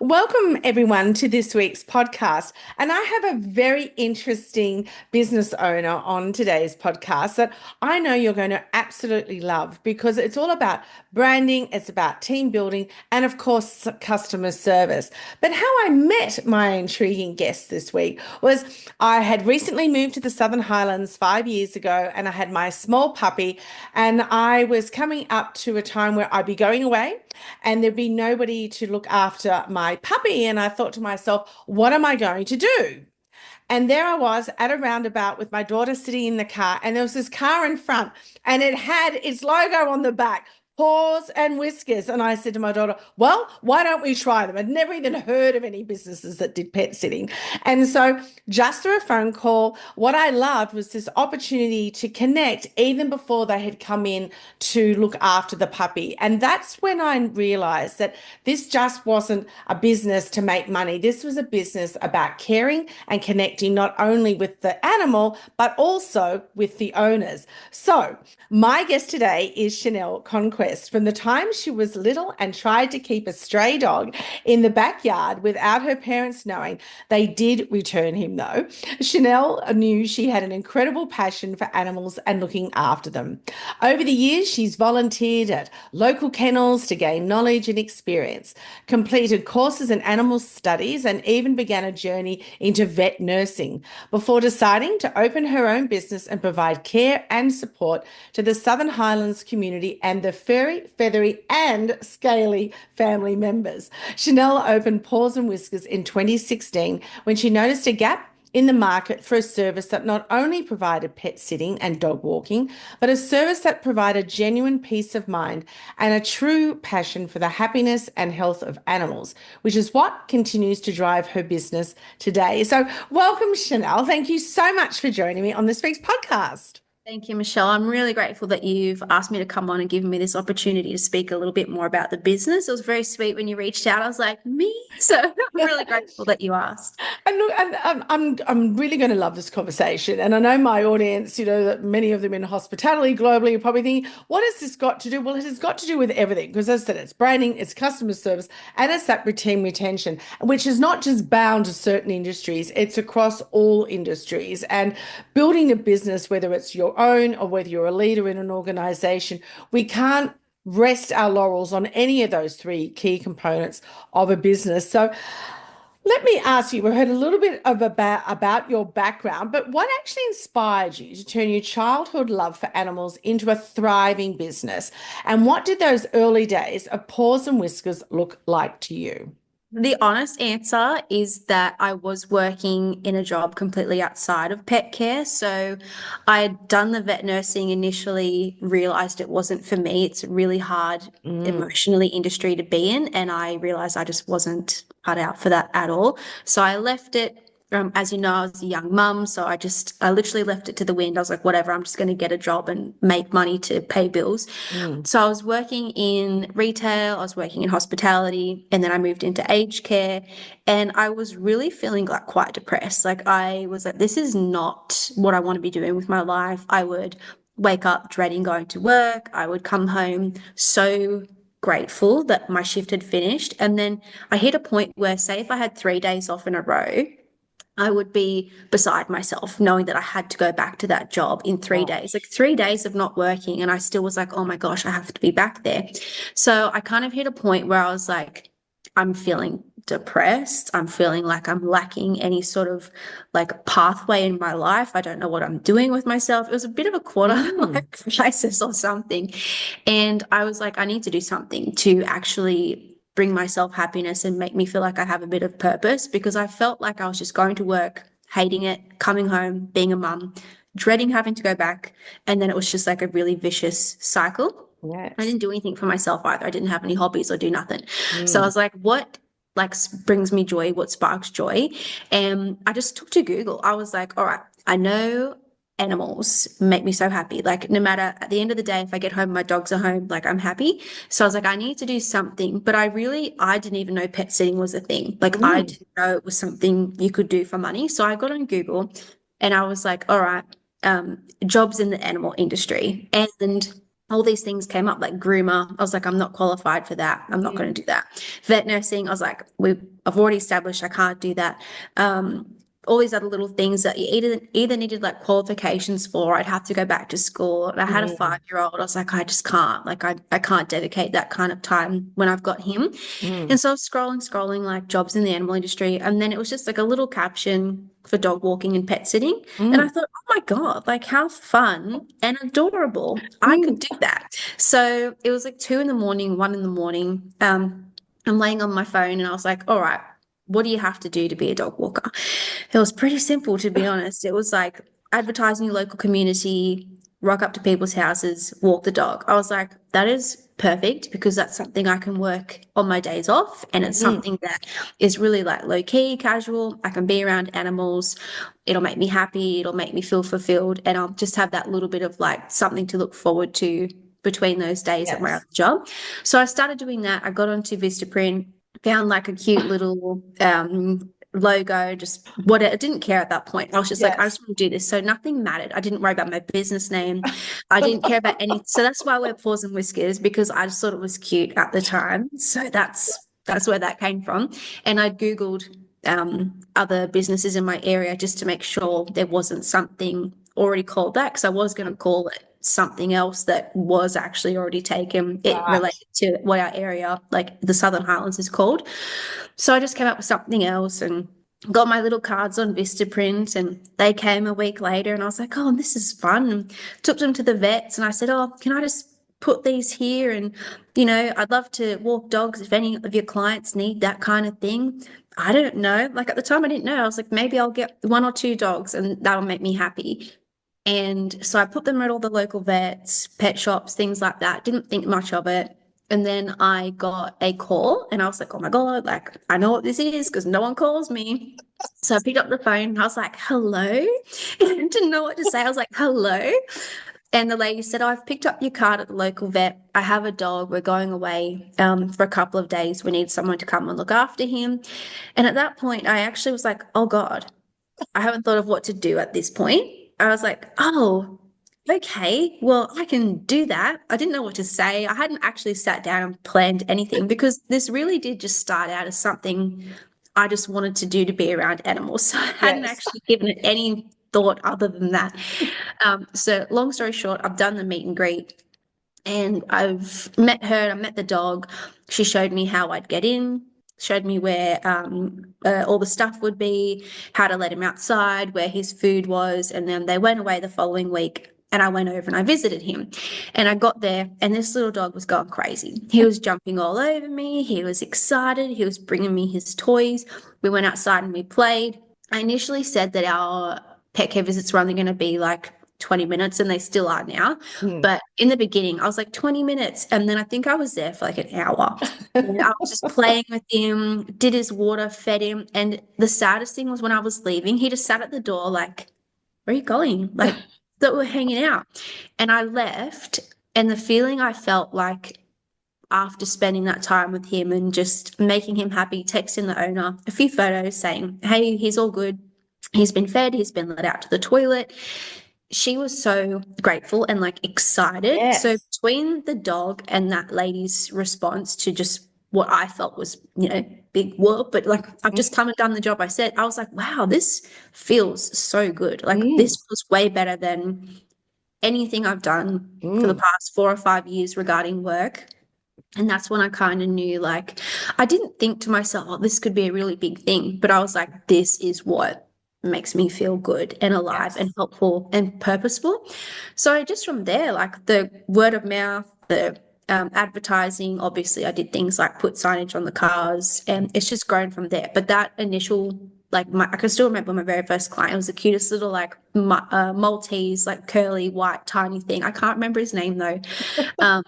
Welcome, everyone, to this week's podcast. And I have a very interesting business owner on today's podcast that I know you're going to absolutely love because it's all about branding, it's about team building, and of course, customer service. But how I met my intriguing guest this week was I had recently moved to the Southern Highlands 5 years ago, and I had my small puppy, and I was coming up to a time where I'd be going away and there'd be nobody to look after my puppy. And I thought to myself, what am I going to do? And there I was at a roundabout with my daughter sitting in the car, and there was this car in front, and it had its logo on the back. Paws and Whiskers. And I said to my daughter, well, why don't we try them? I'd never even heard of any businesses that did pet sitting. And so just through a phone call, what I loved was this opportunity to connect even before they had come in to look after the puppy. And that's when I realized that this just wasn't a business to make money. This was a business about caring and connecting not only with the animal, but also with the owners. So my guest today is Chenelle Conquest. From the time she was little and tried to keep a stray dog in the backyard without her parents knowing, they did return him though. Chenelle knew she had an incredible passion for animals and looking after them. Over the years, she's volunteered at local kennels to gain knowledge and experience, completed courses in animal studies, and even began a journey into vet nursing before deciding to open her own business and provide care and support to the Southern Highlands community and the furry, feathery, and scaly family members. Chenelle opened Paws and Whiskers in 2016 when she noticed a gap in the market for a service that not only provided pet sitting and dog walking, but a service that provided genuine peace of mind and a true passion for the happiness and health of animals, which is what continues to drive her business today. So welcome, Chenelle. Thank you so much for joining me on this week's podcast. Thank you, Michelle. I'm really grateful that you've asked me to come on and given me this opportunity to speak a little bit more about the business. It was very sweet when you reached out. I was like, me? So I'm really grateful that you asked. And look, I'm really going to love this conversation. And I know my audience, that many of them in hospitality globally are probably thinking, what has this got to do? Well, it has got to do with everything because as I said, it's branding, it's customer service, and it's that team retention, which is not just bound to certain industries, it's across all industries. And building a business, whether it's your own or whether you're a leader in an organization, we can't rest our laurels on any of those three key components of a business. So let me ask you, we've heard a little bit about your background, but what actually inspired you to turn your childhood love for animals into a thriving business? And what did those early days of Paws and Whiskers look like to you? The honest answer is that I was working in a job completely outside of pet care. So I had done the vet nursing initially, realized it wasn't for me. It's a really hard emotionally industry to be in. And I realized I just wasn't cut out for that at all. So I left it. As you know, I was a young mum, so I literally left it to the wind. I was like, whatever, I'm just going to get a job and make money to pay bills. So I was working in retail, I was working in hospitality, and then I moved into aged care, and I was really feeling like quite depressed. Like I was like, this is not what I want to be doing with my life. I would wake up dreading going to work. I would come home so grateful that my shift had finished. And then I hit a point where, say, if I had 3 days off in a row, I would be beside myself knowing that I had to go back to that job in 3 days, like 3 days of not working. And I still was like, oh my gosh, I have to be back there. So I kind of hit a point where I was like, I'm feeling depressed. I'm feeling like I'm lacking any sort of like pathway in my life. I don't know what I'm doing with myself. It was a bit of a quarter life crisis or something. And I was like, I need to do something to actually bring myself happiness and make me feel like I have a bit of purpose, because I felt like I was just going to work, hating it, coming home, being a mum, dreading having to go back. And then it was just like a really vicious cycle. Yes. I didn't do anything for myself either. I didn't have any hobbies or do nothing. So I was like, what like brings me joy? What sparks joy? And I just took to Google. I was like, all right, I know animals make me so happy. Like no matter at the end of the day, if I get home, my dogs are home, like I'm happy. So I was like, I need to do something. But I didn't even know pet sitting was a thing. Like I didn't know it was something you could do for money. So I got on Google and I was like, all right, jobs in the animal industry. And all these things came up, like groomer. I was like, I'm not qualified for that. I'm not going Mm, to do that. Vet nursing, I was like, I've already established I can't do that. All these other little things that you either needed like qualifications for. I'd have to go back to school. And I had a mm, 5-year-old. I was like, I just can't. Like I can't dedicate that kind of time when I've got him. mm, And so I was scrolling like jobs in the animal industry. And then it was just like a little caption for dog walking and pet sitting. And I mm, thought, oh my God, like how fun and adorable. I could mm. do that. So it was like 2 in the morning, 1 in the morning. I'm laying on my phone and I was like, all right, what do you have to do to be a dog walker? It was pretty simple, to be honest. It was like advertise in your local community, rock up to people's houses, walk the dog. I was like, that is perfect because that's something I can work on my days off. And it's Mm. something that is really like low key, casual. I can be around animals. It'll make me happy. It'll make me feel fulfilled. And I'll just have that little bit of like something to look forward to between those days at my other Yes. job. So I started doing that. I got onto Vistaprint, found like a cute little logo, just what I didn't care at that point. I was just like, I Yes. just want to do this. So nothing mattered. I didn't worry about my business name. I didn't care about any. So that's why I wear Paws and Whiskers because I just thought it was cute at the time. So that's where that came from. And I Googled other businesses in my area just to make sure there wasn't something already called that because I was going to call it something else that was actually already taken. It Right. related to what our area, like the Southern Highlands, is called. So I just came up with something else and got my little cards on Vistaprint and they came a week later and I was like, oh, this is fun. And took them to the vets and I said, oh, can I just put these here? And, I'd love to walk dogs if any of your clients need that kind of thing. I don't know. Like at the time, I didn't know. I was like, maybe I'll get 1 or 2 dogs and that'll make me happy. And so I put them at all the local vets, pet shops, things like that. Didn't think much of it. And then I got a call and I was like, oh my God, like I know what this is because no one calls me. So I picked up the phone and I was like, hello. And I didn't know what to say. I was like, hello. And the lady said, oh, I've picked up your card at the local vet. I have a dog. We're going away for a couple of days. We need someone to come and look after him. And at that point, I actually was like, oh God, I haven't thought of what to do at this point. I was like, oh, okay, well, I can do that. I didn't know what to say. I hadn't actually sat down and planned anything because this really did just start out as something I just wanted to do to be around animals. So I hadn't Yes. actually given it any thought other than that. So long story short, I've done the meet and greet and I've met her, I met the dog. She showed me how I'd get in, showed me where all the stuff would be, how to let him outside, where his food was. And then they went away the following week. And I went over and I visited him. And I got there, and this little dog was going crazy. He was jumping all over me. He was excited. He was bringing me his toys. We went outside and we played. I initially said that our pet care visits were only going to be like 20 minutes, and they still are now. Mm. But in the beginning, I was like 20 minutes. And then I think I was there for like an hour. And I was just playing with him, did his water, fed him. And the saddest thing was when I was leaving, he just sat at the door, like, where are you going? Like, that we're hanging out. And I left. And the feeling I felt like after spending that time with him and just making him happy, texting the owner a few photos saying, hey, he's all good. He's been fed, he's been let out to the toilet. She was so grateful and like excited. So Yes. between the dog and that lady's response to just what I felt was, big whoop, but like I've just come and done the job I said, I was like, wow, this feels so good. Like Mm, this feels way better than anything I've done for the mm. past 4 or 5 years regarding work. And that's when I kind of knew, like, I didn't think to myself, oh, this could be a really big thing, but I was like, this is what makes me feel good and alive and Yes. helpful and purposeful. So just from there, like the word of mouth, the advertising, obviously I did things like put signage on the cars and it's just grown from there. But that initial, like I can still remember my very first client. It was the cutest little like Maltese, like curly white tiny thing. I can't remember his name though. Um,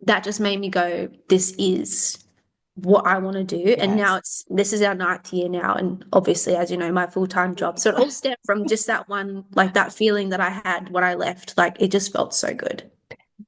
that just made me go, this is what I want to do. And now Yes. this is our 9th year now. And obviously, as you know, my full-time job. So it all stemmed from just that one, like that feeling that I had when I left. Like it just felt so good.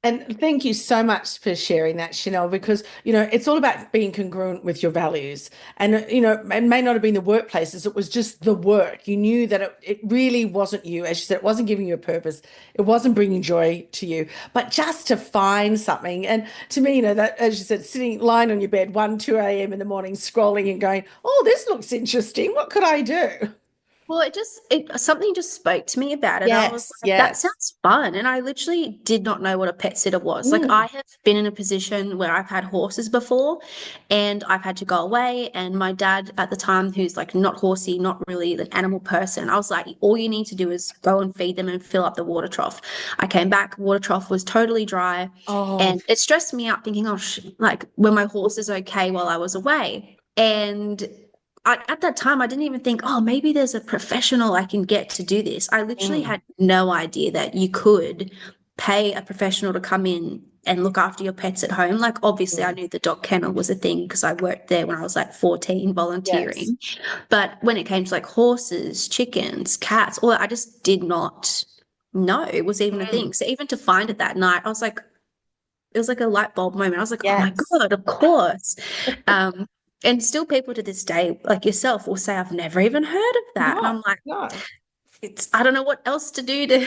And thank you so much for sharing that, Chanel, because, it's all about being congruent with your values. And, it may not have been the workplaces, it was just the work. You knew that it really wasn't you. As you said, it wasn't giving you a purpose, it wasn't bringing joy to you, but just to find something. And to me, that, as you said, sitting, lying on your bed, 1, 2 a.m. in the morning, scrolling and going, oh, this looks interesting. What could I do? Well, it something just spoke to me about it. And I was Yes, like, that yes. sounds fun. And I literally did not know what a pet sitter was. Like, I Mm. have been in a position where I've had horses before and I've had to go away. And my dad at the time, who's like not horsey, not really an animal person, I was like, all you need to do is go and feed them and fill up the water trough. I came back, water trough was totally dry. Oh, And it stressed me out thinking, oh, like, were my horses okay while I was away? And at that time, I didn't even think, oh, maybe there's a professional I can get to do this. I literally mm, had no idea that you could pay a professional to come in and look after your pets at home. Like, obviously, I mm. knew the dog kennel was a thing because I worked there when I was like 14 Yes. volunteering. But when it came to like horses, chickens, cats, all that, I just did not know it was even a Mm. thing. So even to find it that night, I was like, it was like a light bulb moment. I was like, oh my Yes. God, of course. Um, and still people to this day, like yourself, will say, I've never even heard of that. And No, I'm like, no. I don't know what else to do to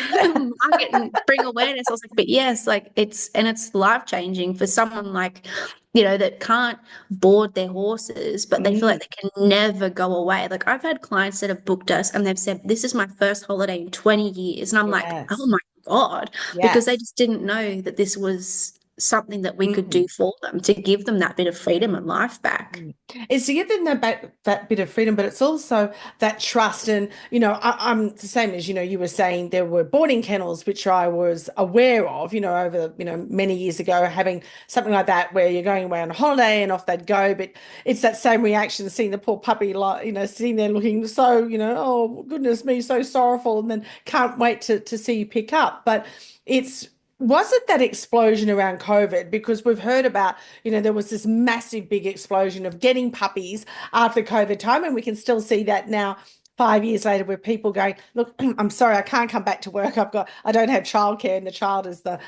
market and bring awareness. I was like, but yes, like it's life changing for someone like, that can't board their horses, but they feel Mm. like they can never go away. Like I've had clients that have booked us and they've said, this is my first holiday in 20 years. And I'm like, oh Yes. my God, because they Yes. just didn't know that this was something that we could do Mm. for them to give them that bit of freedom and life back. Mm. It's to give them that bit of freedom, but it's also that trust. And, I'm the same as, you were saying there were boarding kennels, which I was aware of, over, many years ago, having something like that where you're going away on a holiday and off they'd go. But it's that same reaction, seeing the poor puppy, like, sitting there looking so, oh, goodness me, so sorrowful, and then can't wait to see you pick up. But it's, was it that explosion around COVID? Because we've heard about, there was this massive big explosion of getting puppies after COVID time, and we can still see that now. 5 years later, where people going, look, I'm sorry, I can't come back to work. I don't have childcare, and the child is the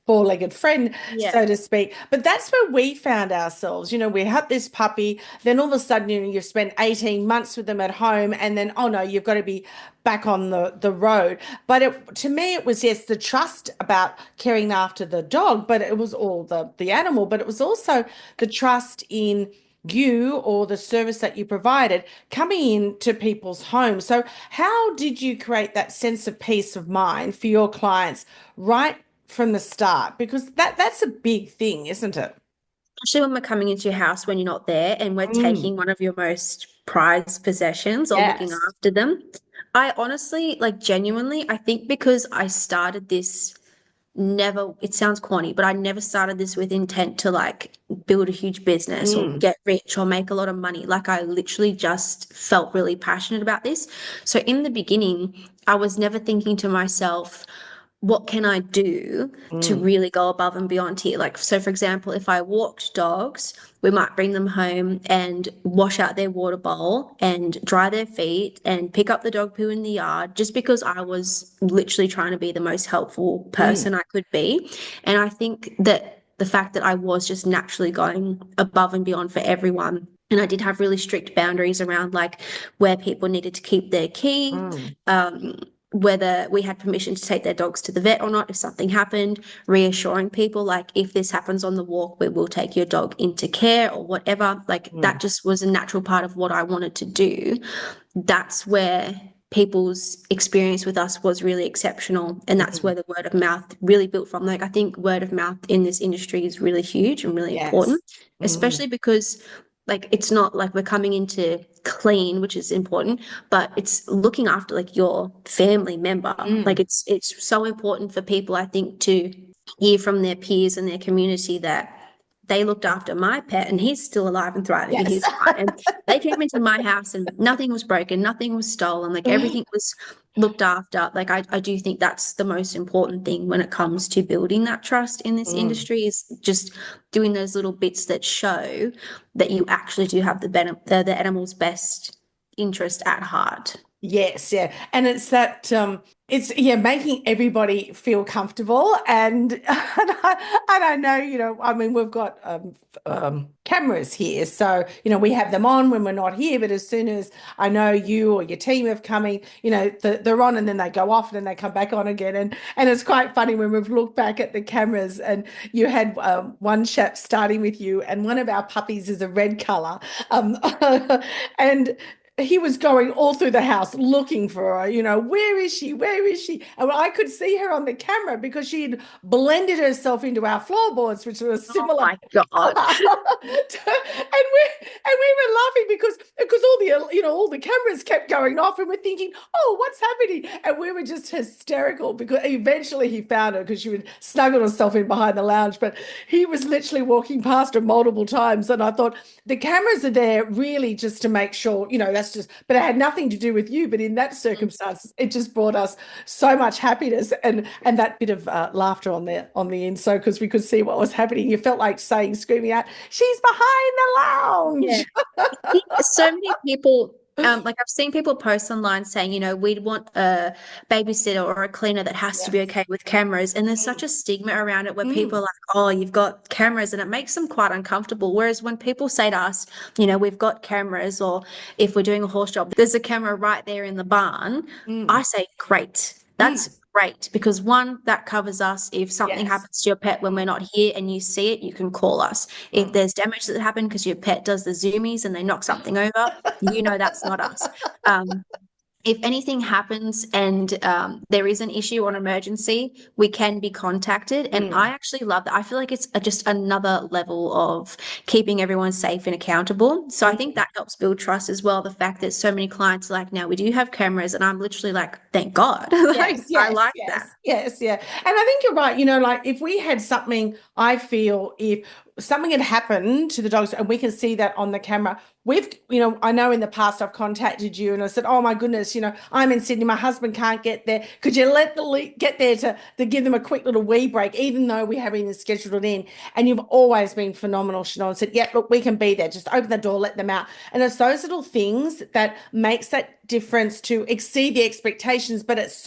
four-legged friend, Yeah. so to speak. But that's where we found ourselves. We had this puppy, then all of a sudden, you've spent 18 months with them at home, and then, oh no, you've got to be back on the road. But to me, it was, yes, the trust about caring after the dog, but it was all the animal, but it was also the trust in you or the service that you provided coming into people's homes. So how did you create that sense of peace of mind for your clients right from the start? Because that's a big thing, isn't it? Especially when we're coming into your house when you're not there and we're Mm. taking one of your most prized possessions or looking Yes. after them. I honestly, like genuinely, I think because I started this never, it sounds corny, but I never started this with intent to like build a huge business or Mm. get rich or make a lot of money. Like I literally just felt really passionate about this. So in the beginning, I was never thinking to myself, what can I do to Mm. really go above and beyond here? Like, so for example, if I walked dogs, we might bring them home and wash out their water bowl and dry their feet and pick up the dog poo in the yard just because I was literally trying to be the most helpful Mm. person I could be. And I think that the fact that I was just naturally going above and beyond for everyone. And I did have really strict boundaries around like where people needed to keep their key, Mm. whether we had permission to take their dogs to the vet or not if something happened, reassuring people like if this happens on the walk, we will take your dog into care or whatever. Like that Mm. just was a natural part of what I wanted to do. That's where people's experience with us was really exceptional. And that's Mm. where the word of mouth really built from. Like I think word of mouth in this industry is really huge and really Yes. important, Mm. especially because like it's not like we're coming into clean, which is important, but it's looking after like your family member. Like Mm. it's so important for people, I think, to hear from their peers and their community that they looked after my pet and he's still alive and thriving and Yes. he's fine. And they came into my house and nothing was broken, nothing was stolen, like everything was looked after. Like I do think that's the most important thing when it comes to building that trust in this Mm. industry is just doing those little bits that show that you actually do have the animal's best interest at heart. Yes, yeah. And it's that it's yeah, making everybody feel comfortable and I know, I mean we've got cameras here. So, we have them on when we're not here, but as soon as I know you or your team have coming, they're on and then they go off and then they come back on again. And it's quite funny when we've looked back at the cameras and you had one chap starting with you and one of our puppies is a red color. Um, and he was going all through the house looking for her, where is she? Where is she? And I could see her on the camera because she had blended herself into our floorboards, which were a Oh similar my God. and we were laughing because all the cameras kept going off and we're thinking, oh, what's happening? And we were just hysterical because eventually he found her because she would snuggle herself in behind the lounge. But he was literally walking past her multiple times. And I thought the cameras are there really just to make sure, but it had nothing to do with you. But in that circumstance, it just brought us so much happiness and that bit of laughter on the inside because we could see what was happening. You felt like screaming out, "She's behind the Yeah. lounge!" I think so many people, like I've seen people post online saying, we'd want a babysitter or a cleaner that has to be Yes. okay with cameras. And there's such Mm, a stigma around it where people are mm, like, oh, you've got cameras, and it makes them quite uncomfortable. Whereas when people say to us, we've got cameras, or if we're doing a horse job, there's a camera right there in the barn, I mm, say, great. mm. That's great because one, that covers us. If something Yes. happens to your pet when we're Mm, not here and you see it, you can call us. If mm. there's damage that happened because your pet does the zoomies and they knock something over, that's not us. Um, if anything happens and there is an issue or an emergency, we can be contacted. And I Mm. actually love that. I feel like it's just another level of keeping everyone safe and accountable. So I think Mm. that helps build trust as well. The fact that so many clients are like, now we do have cameras, and I'm literally like, thank God. Like, Yes, I yes, like that. yes, yes, yeah. And I think you're right. Like if we had something, I feel if something had happened to the dogs and we can see that on the camera, I know in the past I've contacted you and I said, oh my goodness, I'm in Sydney, my husband can't get there. Could you let get there to give them a quick little wee break, even though we haven't even scheduled it in? And you've always been phenomenal, Chanel, and said, yeah, look, we can be there. Just open the door, let them out. And it's those little things that makes that difference to exceed the expectations, but it's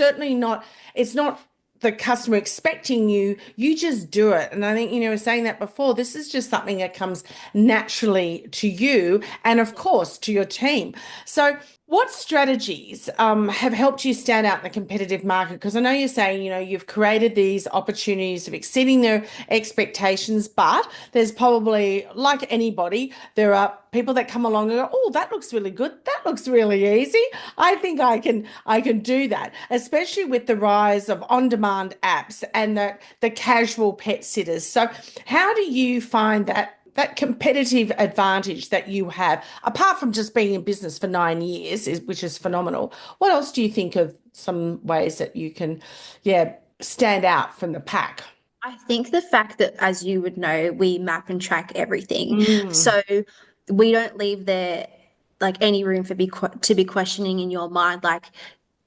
not the customer expecting you just do it. And I think, saying that before, this is just something that comes naturally to you and of course to your team. So what strategies have helped you stand out in the competitive market? Because I know you're saying, you've created these opportunities of exceeding their expectations, but there's probably, like anybody, there are people that come along and go, oh, that looks really good. That looks really easy. I think I can do that, especially with the rise of on-demand apps and the casual pet sitters. So how do you find that competitive advantage that you have, apart from just being in business for 9 years, which is phenomenal? What else do you think of some ways that you can, yeah, stand out from the pack? I think the fact that, as you would know, we map and track everything. Mm, So we don't leave there like any room for to be questioning in your mind, like,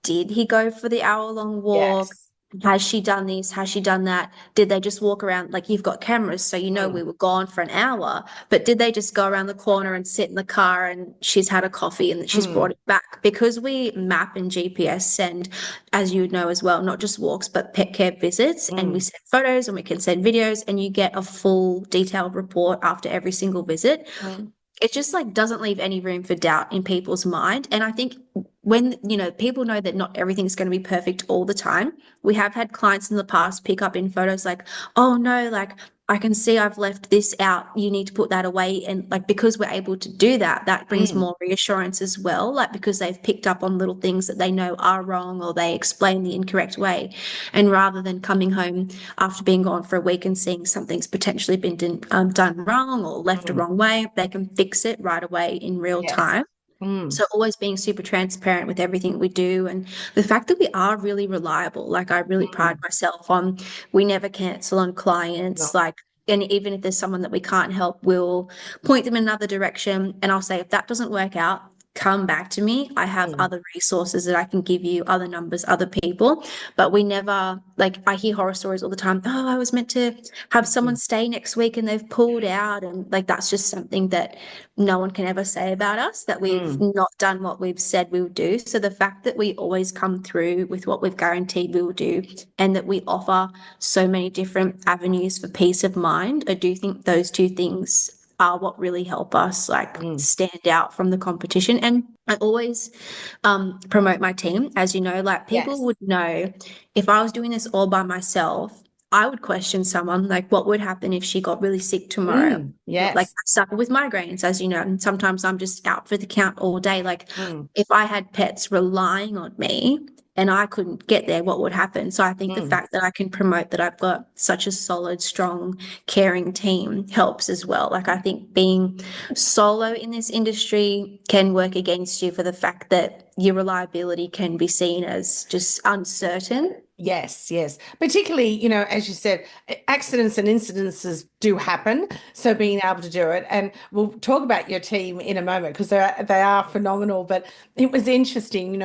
did he go for the hour-long walk? yes. Has she done this? Has she done that? Did they just walk around? Like, you've got cameras, so we Mm, were gone for an hour, but did they just go around the corner and sit in the car and she's had a coffee and she's brought mm, it back? Because we map and GPS send, as you know as well, not just walks, but pet care visits, and we mm, send photos and we can send videos, and you get a full detailed report after every single visit. mm, It just like doesn't leave any room for doubt in people's mind. And I think when, people know that not everything's going to be perfect all the time. We have had clients in the past pick up in photos like, oh no, like I can see I've left this out. You need to put that away. And like, because we're able to do that, that brings mm, more reassurance as well. Like, because they've picked up on little things that they know are wrong, or they explain the incorrect way. And rather than coming home after being gone for a week and seeing something's potentially been done wrong or left the mm. wrong way, they can fix it right away in real Yes. time. Mm, So always being super transparent with everything we do, and the fact that we are really reliable. Like, I really pride mm. myself on, we never cancel on clients. No. Like, and even if there's someone that we can't help, we'll point them in another direction. And I'll say, if that doesn't work out, come back to me. I have Mm, other resources that I can give you, other numbers, other people, but we never, like, I hear horror stories all the time. Oh, I was meant to have someone mm, stay next week and they've pulled out. And like, that's just something that no one can ever say about us, that we've mm, not done what we've said we will do. So the fact that we always come through with what we've guaranteed we will do, and that we offer so many different avenues for peace of mind, I do think those two things are what really help us like mm, stand out from the competition. And I always promote my team. As you know, like, people yes. would know if I was doing this all by myself, I would question someone like, what would happen if she got really sick tomorrow? Like, Yes. I suffer with migraines, as you know, and sometimes I'm just out for the count all day. Like, Mm, if I had pets relying on me and I couldn't get there, what would happen? So I think the mm. fact that I can promote that I've got such a solid, strong, caring team helps as well. Like, I think being solo in this industry can work against you for the fact that your reliability can be seen as just uncertain. Yes, yes. Particularly, as you said, accidents and incidences do happen. So being able to do it, and we'll talk about your team in a moment because they are phenomenal. But it was interesting,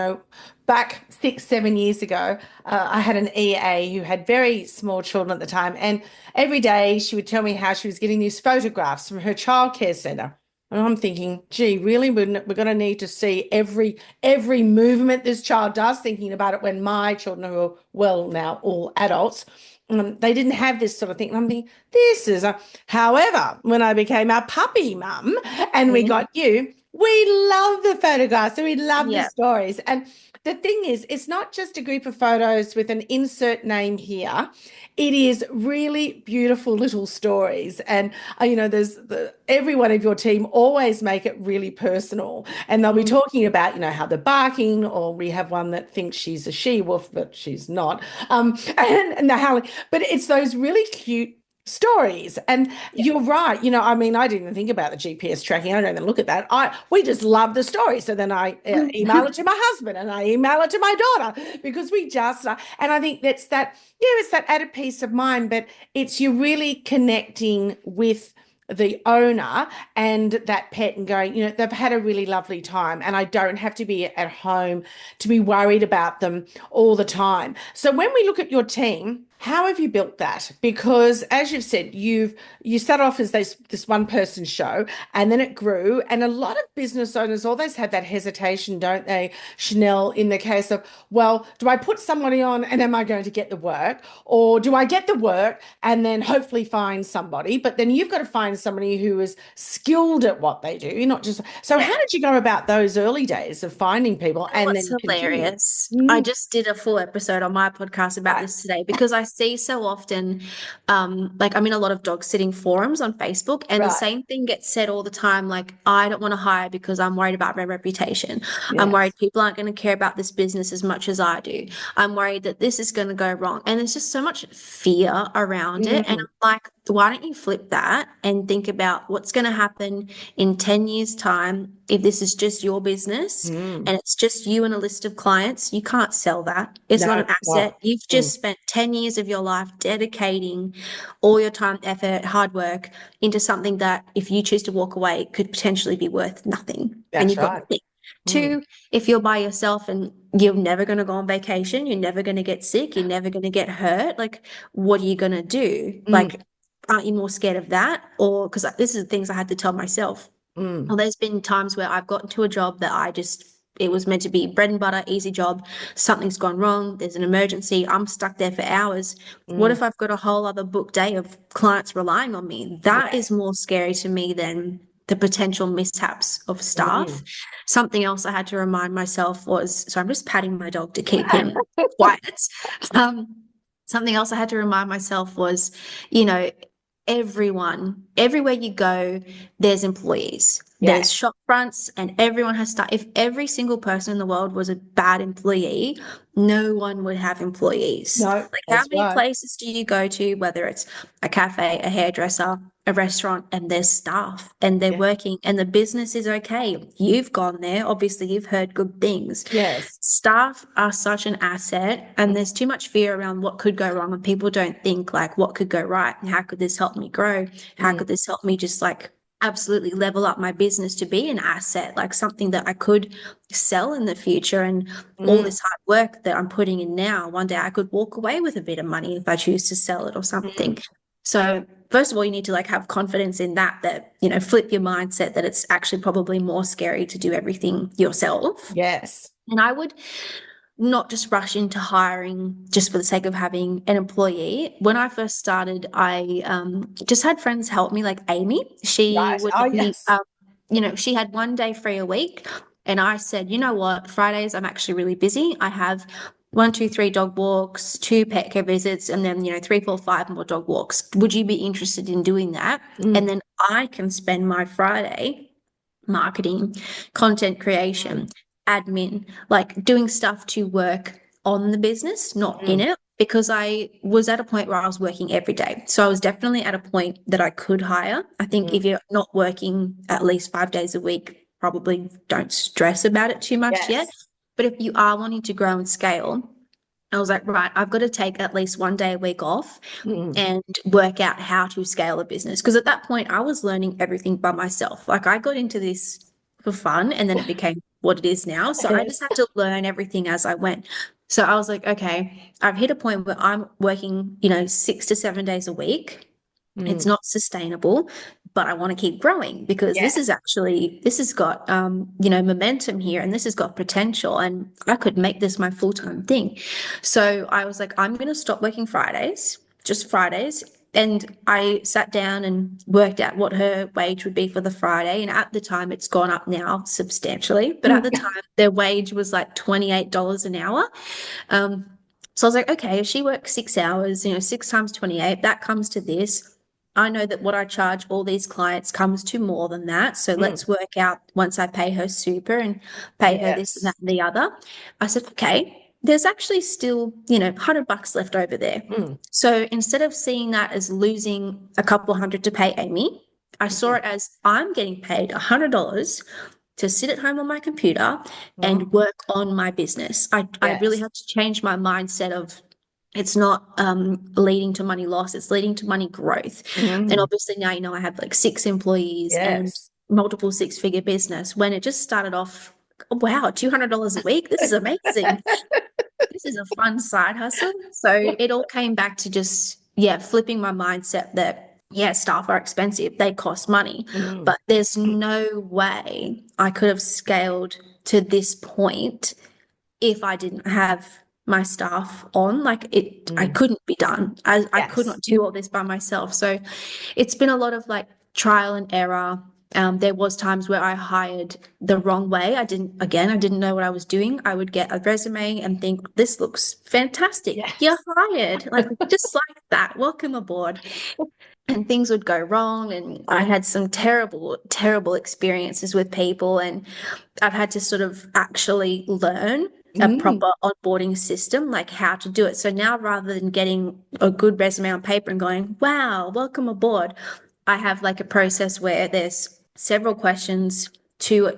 back 6, 7 years ago, I had an EA who had very small children at the time, and every day she would tell me how she was getting these photographs from her childcare centre. And I'm thinking, gee, really, we're going to need to see every movement this child does, thinking about it when my children who are well now all adults, they didn't have this sort of thing. And I'm thinking, this is a, however, when I became a puppy mum and we Mm. got you, we love the photographs and we love the Yeah. stories. And the thing is, it's not just a group of photos with an insert name here. It is really beautiful little stories. And, there's every one of your team always make it really personal. And they'll be Mm. talking about, how they're barking, or we have one that thinks she's a she-wolf, but she's not. And they're howling. But it's those really cute stories. And Yeah. you're right. I mean, I didn't even think about the GPS tracking. I don't even look at that. We just love the story. So then I email it to my husband and I email it to my daughter because we just, and I think that's that, yeah, it's that added peace of mind, but it's you really connecting with the owner and that pet and going, they've had a really lovely time and I don't have to be at home to be worried about them all the time. So when we look at your team, how have you built that? Because as you've said, you start off as this one person show and then it grew. And a lot of business owners always have that hesitation, don't they, Chenelle, in the case of, well, do I put somebody on and am I going to get the work? Or do I get the work and then hopefully find somebody? But then you've got to find somebody who is skilled at what they do, not just. So Yeah. how did you go about those early days of finding people know and what's then continue? hilarious? I Mm, just did a full episode on my podcast about right, this today because I see so often, like, I'm in a lot of dog sitting forums on Facebook, and the right. same thing gets said all the time. Like, I don't want to hire because I'm worried about my reputation. I'm worried Yes. people aren't going to care about this business as much as I do. I'm worried that this is going to go wrong. And there's just so much fear around it. And Mm, I'm like, why don't you flip that and think about what's going to happen in 10 years' time if this is just your business mm. and it's just you and a list of clients? You can't sell that. It's not No, an it's asset. not. You've Mm, just spent 10 years of your life dedicating all your time, effort, hard work into something that, if you choose to walk away, could potentially be worth nothing. And that's you've got right. nothing. Mm, Two, if you're by yourself and you're never going to go on vacation, you're never going to get sick, you're never going to get hurt, like, what are you going to do? mm, Like, aren't you more scared of that? Or because this is the things I had to tell myself. mm, Well, there's been times where I've gotten to a job that it was meant to be bread and butter, easy job. Something's gone wrong. There's an emergency. I'm stuck there for hours. What mm. if I've got a whole other booked day of clients relying on me? That is Yes. more scary to me than the potential mishaps of staff. Mm. Something else I had to remind myself was, so I'm just patting my dog to keep him quiet. Um, Something else I had to remind myself was, you know, everywhere you go, there's employees, there's Yes. shop fronts, and everyone has staff. If every single person in the world was a bad employee, no one would have employees. No, Like, how that's many right. places do you go to, whether it's a cafe, a hairdresser, a restaurant, and there's staff and they're Yeah. working and the business is okay? You've gone there, obviously, you've heard good things. Yes. Staff are such an asset, and there's too much fear around what could go wrong, and people don't think, like, what could go right? How could this help me grow? How Mm. could this help me just like absolutely level up my business to be an asset, like something that I could sell in the future. And all Mm, this hard work that I'm putting in now, one day I could walk away with a bit of money if I choose to sell it or something. mm. So first of all, you need to like have confidence in that, flip your mindset that it's actually probably more scary to do everything yourself. Yes. And I would not just rush into hiring just for the sake of having an employee. When I first started, I just had friends help me, like Amy. She Right. would Oh, let me, yes. she had one day free a week. And I said, you know what, Fridays, I'm actually really busy. I have one, two, three dog walks, two pet care visits, and then, three, four, five more dog walks. Would you be interested in doing that? And Mm, then I can spend my Friday marketing, content creation, mm, admin, like doing stuff to work on the business, not in mm, it, because I was at a point where I was working every day. So I was definitely at a point that I could hire. I think mm. if you're not working at least 5 days a week, probably don't stress about it too much yet. Yes. But if you are wanting to grow and scale, I was like, right, I've got to take at least one day a week off Mm. and work out how to scale a business. Because at that point, I was learning everything by myself. Like I got into this for fun and then it became what it is now. So I just Yes. had to learn everything as I went. So I was like, okay, I've hit a point where I'm working, 6 to 7 days a week. It's Mm. not sustainable, but I want to keep growing because Yes. this has got momentum here and this has got potential and I could make this my full-time thing. So I was like, I'm going to stop working Fridays, just Fridays. And I sat down and worked out what her wage would be for the Friday. And at the time, it's gone up now substantially. But at the Mm. time, their wage was like $28 an hour. Um, so I was like, okay, if she works 6 hours, 6 times 28, that comes to this. I know that what I charge all these clients comes to more than that. So Mm. let's work out once I pay her super and pay her this and that Yes. and the other. I said, okay, there's actually still, $100 left over there. Mm. So instead of seeing that as losing a couple hundred to pay Amy, I saw Mm. it as I'm getting paid $100 to sit at home on my computer and Mm. work on my business. I really Yes. had to change my mindset of it's not leading to money loss, it's leading to money growth. And Mm. obviously now, I have like 6 employees and Yes. multiple six-figure business when it just started off, oh, wow, $200 a week. This is amazing. This is a fun side hustle. So it all came back to just, yeah, flipping my mindset that, yeah, staff are expensive, they cost money, Mm. but there's no way I could have scaled to this point if I didn't have my staff on. Like I Mm. couldn't be done. I could Yes. not do all this by myself. So it's been a lot of like trial and error. There was times where I hired the wrong way. I didn't know what I was doing. I would get a resume and think, this looks fantastic. You're Yes. hired. Like just like that. Welcome aboard. And things would go wrong. And I had some terrible, terrible experiences with people. And I've had to sort of actually learn a Mm. proper onboarding system, like how to do it. So now rather than getting a good resume on paper and going, wow, welcome aboard, I have like a process where there's several questions to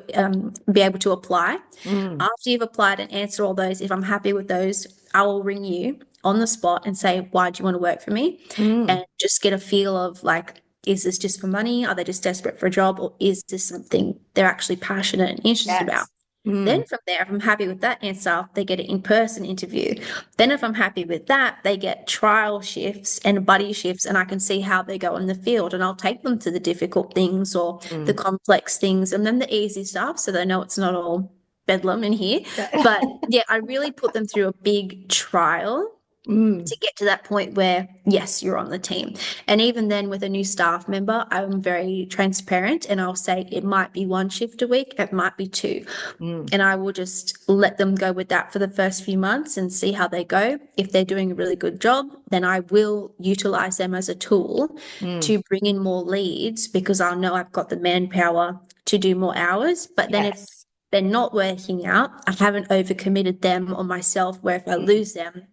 be able to apply. Mm. After you've applied and answer all those, if I'm happy with those, I will ring you on the spot and say, why do you want to work for me? Mm. And just get a feel of like, is this just for money? Are they just desperate for a job? Or is this something they're actually passionate and interested about? Yes. Mm. Then from there, if I'm happy with that answer, they get an in-person interview. Then if I'm happy with that, they get trial shifts and buddy shifts, and I can see how they go in the field. And I'll take them to the difficult things or the Mm. complex things, and then the easy stuff, so they know it's not all bedlam in here. Yeah. But yeah, I really put them through a big trial Mm. to get to that point where, yes, you're on the team. And even then, with a new staff member, I'm very transparent and I'll say it might be one shift a week, it might be two. Mm. And I will just let them go with that for the first few months and see how they go. If they're doing a really good job, then I will utilize them as a tool Mm. to bring in more leads because I'll know I've got the manpower to do more hours. But then if Yes. they're not working out, I haven't overcommitted them or myself, where if I Mm. lose them,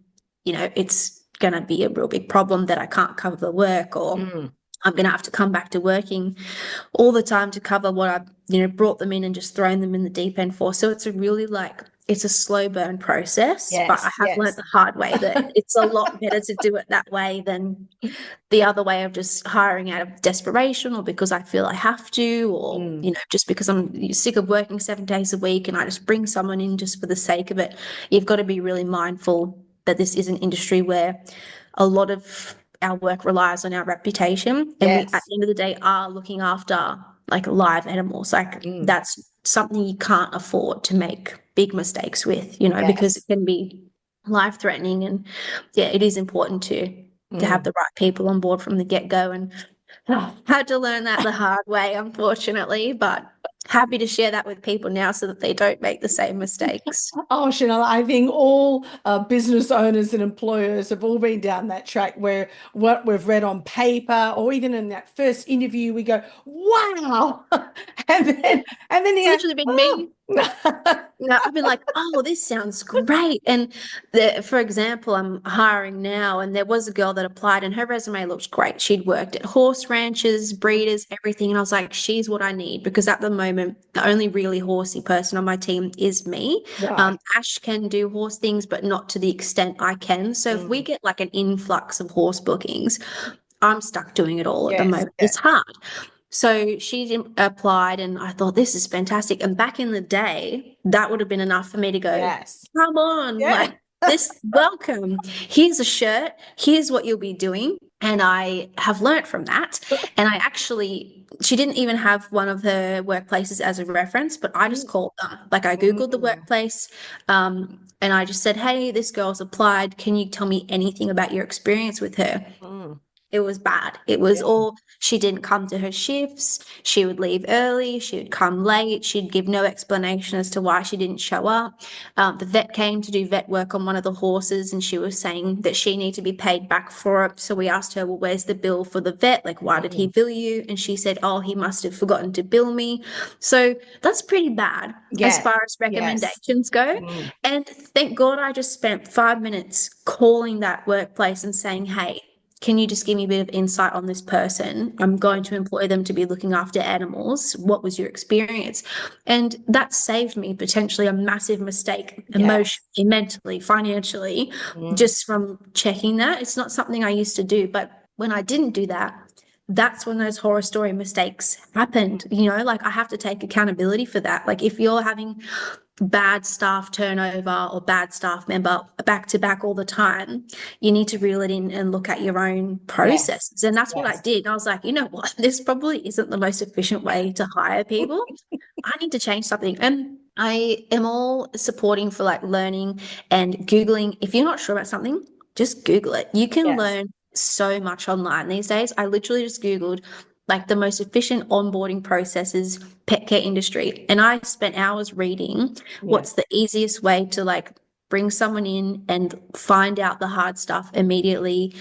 it's going to be a real big problem that I can't cover the work, or Mm. I'm going to have to come back to working all the time to cover what I've, brought them in and just thrown them in the deep end for. So it's a really like it's a slow burn process, but I Yes, have learned yes. the hard way that it's a lot better to do it that way than the other way of just hiring out of desperation or because I feel I have to, or, Mm, just because I'm sick of working 7 days a week and I just bring someone in just for the sake of it. You've got to be really mindful that this is an industry where a lot of our work relies on our reputation, and we, at yes. the end of the day, are looking after like live animals. Like Mm, that's something you can't afford to make big mistakes with, because it yes. can be life threatening. And yeah, it is important to have Mm. the right people on board from the get-go. And had to learn that the hard way, unfortunately, but happy to share that with people now so that they don't make the same mistakes. Oh, Chanel, I think all business owners and employers have all been down that track where what we've read on paper or even in that first interview, we go, wow. And then It's you literally been go, me. oh. I've been like, oh, this sounds great. And for example, I'm hiring now, and there was a girl that applied, and her resume looked great. She'd worked at horse ranches, breeders, everything. And I was like, she's what I need because at the moment, the only really horsey person on my team is me. Right. Ash can do horse things, but not to the extent I can. So if we Mm. get like an influx of horse bookings, I'm stuck doing it all at the Yes, moment. It's yes, hard. So she applied, and I thought, this is fantastic. And back in the day, that would have been enough for me to go, yes. come on, Yeah. like this, welcome. Here's a shirt. Here's what you'll be doing. And I have learnt from that. And she didn't even have one of her workplaces as a reference, but I just Mm, called them. Like I Googled the mm, workplace, and I just said, hey, this girl's applied. Can you tell me anything about your experience with her? mm. It was bad. It was Yeah. all, she didn't come to her shifts. She would leave early. She would come late. She'd give no explanation as to why she didn't show up. The vet came to do vet work on one of the horses, and she was saying that she needed to be paid back for it. So we asked her, well, where's the bill for the vet? Like, why did he Mm. bill you? And she said, oh, he must have forgotten to bill me. So that's pretty bad as Yes, far as yes. recommendations go. Mm. And thank God I just spent 5 minutes calling that workplace and saying, hey, can you just give me a bit of insight on this person? I'm going to employ them to be looking after animals. What was your experience? And that saved me potentially a massive mistake Yes. emotionally, mentally, financially, Mm. just from checking that. It's not something I used to do, but when I didn't do that, that's when those horror story mistakes happened. Like I have to take accountability for that. Like if you're having bad staff turnover or bad staff member back to back all the time, you need to reel it in and look at your own Yes. processes. And that's what I Yes. did. And I was like, you know what? This probably isn't the most efficient way to hire people. I need to change something. And I am all supporting for like learning and Googling. If you're not sure about something, just Google it. You can Yes. learn so much online these days. I literally just Googled like the most efficient onboarding processes pet care industry. And I spent hours reading Yeah. what's the easiest way to like bring someone in and find out the hard stuff immediately,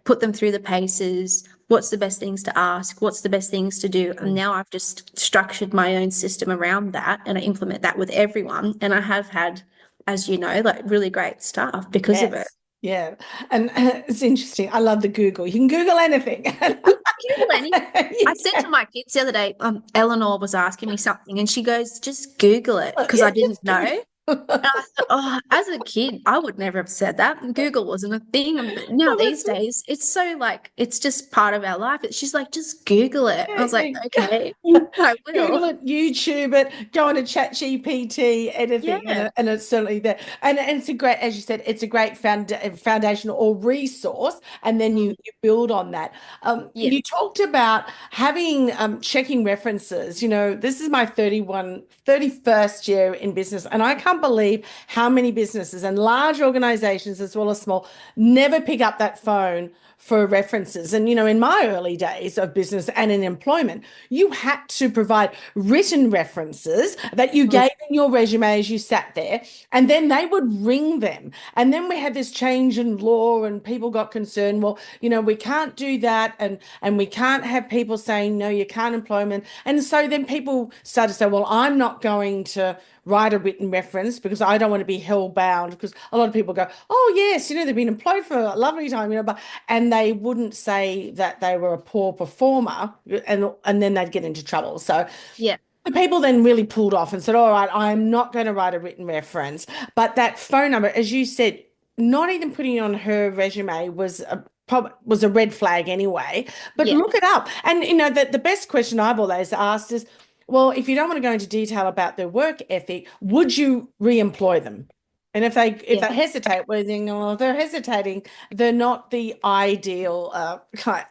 put them through the paces. What's the best things to ask? What's the best things to do? And Mm. now I've just structured my own system around that and I implement that with everyone. And I have had, as you know, like really great staff because of it. Yes. Yeah. And it's interesting. I love the Google. You can Google anything. Google anything. I You said to can. my kids the other day, Eleanor was asking me something and she goes, just Google it because Yeah, I didn't just know. Google. And I thought, oh, as a kid, I would never have said that. Google wasn't a thing. And now Well, these days, it's so like, it's just part of our life. She's like, just Google it. I was like, yeah. okay, I will. Google it, YouTube it, go on to ChatGPT, anything, Yeah. and it's certainly there. And it's a great, as you said, it's a great foundation or resource, and then Mm, you build on that. yeah. You talked about having checking references. This is my 31st year in business, and I can't believe how many businesses and large organizations as well as small never pick up that phone for references. And, in my early days of business and in employment, you had to provide written references that you Mm, gave in your resume as you sat there, and then they would ring them. And then we had this change in law, and people got concerned. Well, we can't do that, and we can't have people saying no, you can't employ them. And so then people started to say, well, I'm not going to write a written reference because I don't want to be held bound. Because a lot of people go, oh yes, they've been employed for a lovely time, but and they wouldn't say that they were a poor performer, and then they'd get into trouble. So yeah. The people then really pulled off and said, all right, I'm not going to write a written reference. But that phone number, as you said, not even putting it on her resume was a red flag anyway. But Yeah. look it up. And the best question I've always asked is, well, if you don't want to go into detail about their work ethic, would you re-employ them? And if they hesitate, well, then well, they're hesitating. They're not the ideal kind.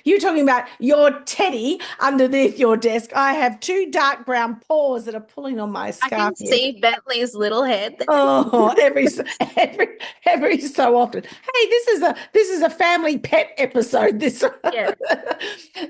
You're talking about your teddy underneath your desk. I have two dark brown paws that are pulling on my I scarf can here. see Bentley's little head. Oh, every every so often. Hey, this is a family pet episode this Yeah.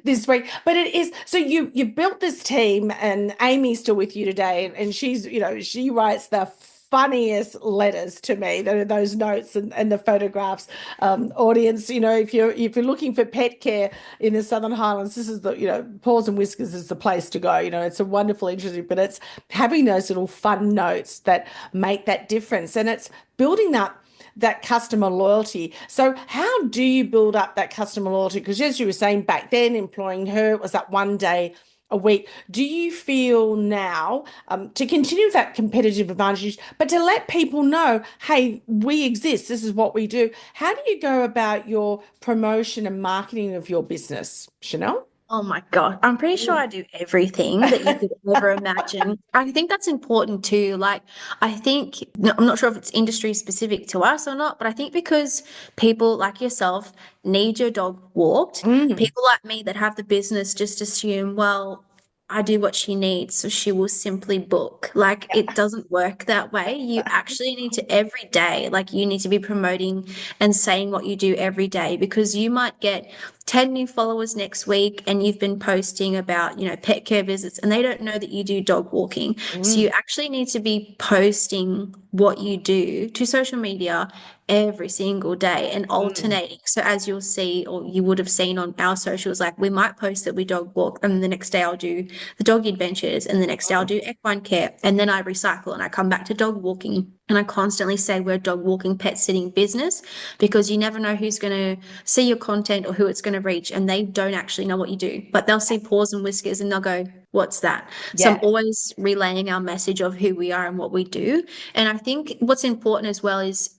this week. But it is so you built this team, and Amy's still with you today, and she's she writes the funniest letters to me. Those notes and the photographs. Audience, if you're looking for pet care in the Southern Highlands, this is the Paws and Whiskers is the place to go. It's a wonderful, interesting, but it's having those little fun notes that make that difference, and it's building up that customer loyalty. So how do you build up that customer loyalty? Because as you were saying back then, employing her, it was that one day a week. Do you feel now to continue that competitive advantage, but to let people know, hey, we exist, this is what we do? How do you go about your promotion and marketing of your business, Chenelle? Oh my God. I'm pretty sure I do everything that you could ever imagine. I think that's important too. Like, I think, no, I'm not sure if it's industry specific to us or not, but I think because people like yourself need your dog walked, Mm. people like me that have the business just assume, well, I do what she needs, so she will simply book. Like, it doesn't work that way. You actually need to every day, like, you need to be promoting and saying what you do every day because you might get 10 new followers next week and you've been posting about, pet care visits and they don't know that you do dog walking. So Mm. you actually need to be posting what you do to social media every single day and Mm. alternating. So as you'll see, or you would have seen on our socials, like we might post that we dog walk and the next day I'll do the dog adventures and the next day I'll do equine care and then I recycle and I come back to dog walking. And I constantly say we're a dog walking pet sitting business because you never know who's going to see your content or who it's going to reach and they don't actually know what you do. But they'll see Paws and Whiskers and they'll go, what's that? So I'm Yes. always relaying our message of who we are and what we do. And I think what's important as well is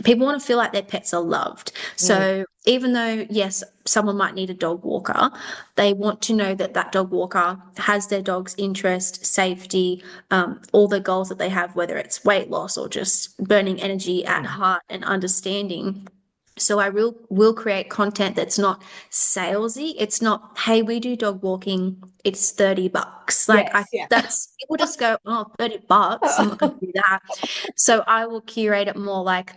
people want to feel like their pets are loved. Mm. So even though, yes, someone might need a dog walker, they want to know that that dog walker has their dog's interest, safety, all the goals that they have, whether it's weight loss or just burning energy at Mm. heart and understanding. So I will create content that's not salesy. It's not, hey, we do dog walking, it's $30. Like I Yes. Yeah. that's people just go, oh, $30. I'm not gonna do that. So I will curate it more like,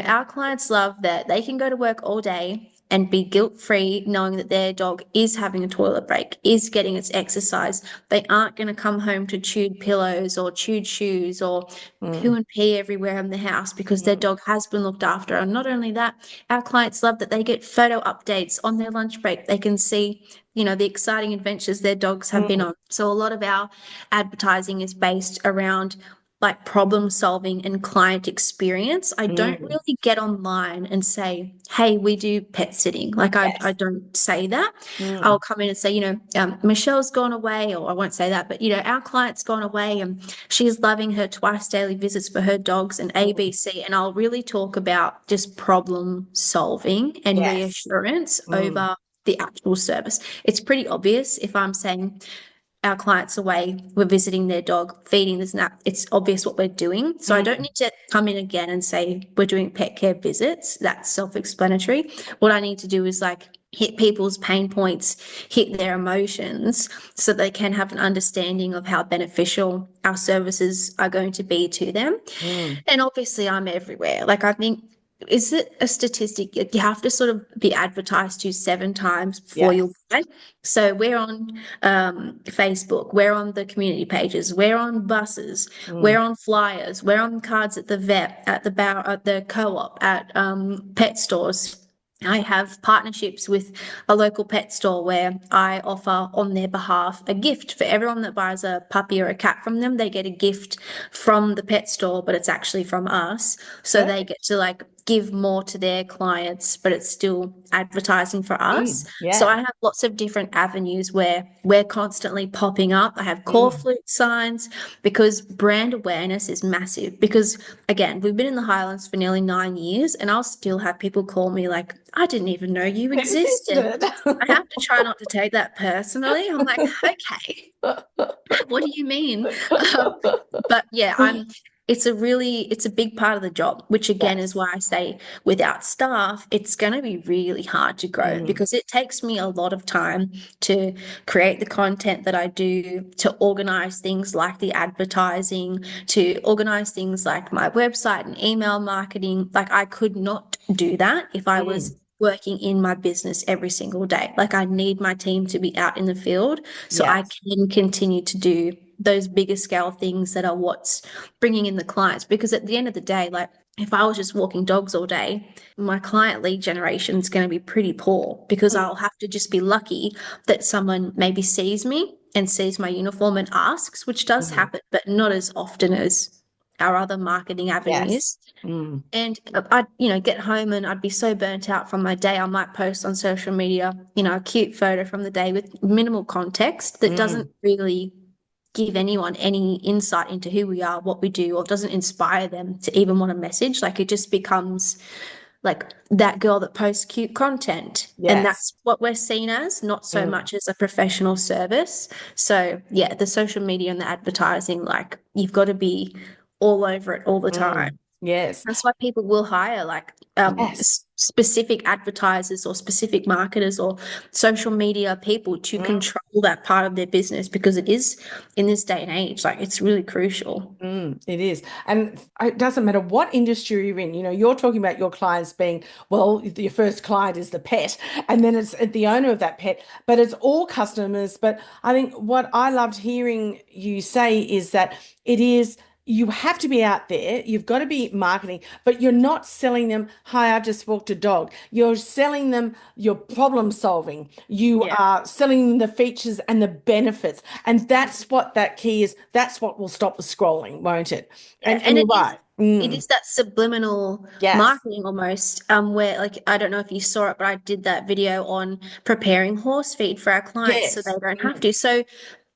our clients love that they can go to work all day and be guilt-free knowing that their dog is having a toilet break, is getting its exercise. They aren't going to come home to chewed pillows or chewed shoes or poo Mm. and pee everywhere in the house because their Mm. dog has been looked after. And not only that, our clients love that they get photo updates on their lunch break. They can see, the exciting adventures their dogs have been Mm. on. So a lot of our advertising is based around like problem solving and client experience. I don't Mm. really get online and say, hey, we do pet sitting. Like I Yes. don't say that. I'll Mm. come in and say, Michelle's gone away, or I won't say that, but our client's gone away and she's loving her twice daily visits for her dogs and Mm. ABC. And I'll really talk about just problem solving and Yes. reassurance Mm. over the actual service. It's pretty obvious if I'm saying, our clients away, we're visiting their dog, feeding this and that. It's obvious what we're doing. So I don't Mm. need to come in again and say we're doing pet care visits. That's self-explanatory. What I need to do is like hit people's pain points, hit their emotions so they can have an understanding of how beneficial our services are going to be to them. Mm. And obviously I'm everywhere. Like I think is it a statistic? You have to sort of be advertised to 7 times before you'll Yes. buy. So we're on Facebook, we're on the community pages, we're on buses, we're Mm. on flyers, we're on cards at the vet, at the bar, at the co-op, at pet stores. I have partnerships with a local pet store where I offer on their behalf a gift for everyone that buys a puppy or a cat from them. They get a gift from the pet store, but it's actually from us. So they Perfect. get to like give more to their clients, but it's still advertising for us. So Yeah. I have lots of different avenues where we're constantly popping up. I have core Mm. flute signs because brand awareness is massive. Because again, we've been in the Highlands for nearly 9 years, and I'll still have people call me like, I didn't even know you existed. Existed. I have to try not to take that personally. I'm like, okay, what do you mean? Um, but yeah, it's a big part of the job, which again is Yes. why I say without staff, it's going to be really hard to grow Mm. because it takes me a lot of time to create the content that I do, to organize things like the advertising, to organize things like my website and email marketing. Like I could not do that if I was Mm. working in my business every single day. Like I need my team to be out in the field so I Yes. can continue to do those bigger scale things that are what's bringing in the clients. Because at the end of the day, like if I was just walking dogs all day, my client lead generation is going to be pretty poor because Mm. I'll have to just be lucky that someone maybe sees me and sees my uniform and asks, which does Mm. happen, but not as often as our other marketing Yes. avenues. Mm. And I'd, get home and I'd be so burnt out from my day. I might post on social media, a cute photo from the day with minimal context that doesn't Mm. really give anyone any insight into who we are, what we do, or doesn't inspire them to even want a message. Like it just becomes like that girl that posts cute content. And Yes. that's what we're seen as, not so Mm. much as a professional service. So, yeah, the social media and the advertising, like you've got to be all over it all the time. Mm. Yes. That's why people will hire like Yes. specific advertisers or specific marketers or social media people to Mm. control that part of their business because it is in this day and age, like it's really crucial. It is. And it doesn't matter what industry you're in. You're talking about your clients being, well, your first client is the pet, and then it's the owner of that pet, but it's all customers. But I think what I loved hearing you say is that it is. You have to be out there. You've got to be marketing, but you're not selling them, hi, I just walked a dog. You're selling them your problem solving. You Yeah. are selling them the features and the benefits. And that's what that key is. That's what will stop the scrolling, won't it? Yeah, And and you're right. it is that subliminal Yes. marketing almost, where like I don't know if you saw it, but I did that video on preparing horse feed for our clients so they Yes. don't have to. So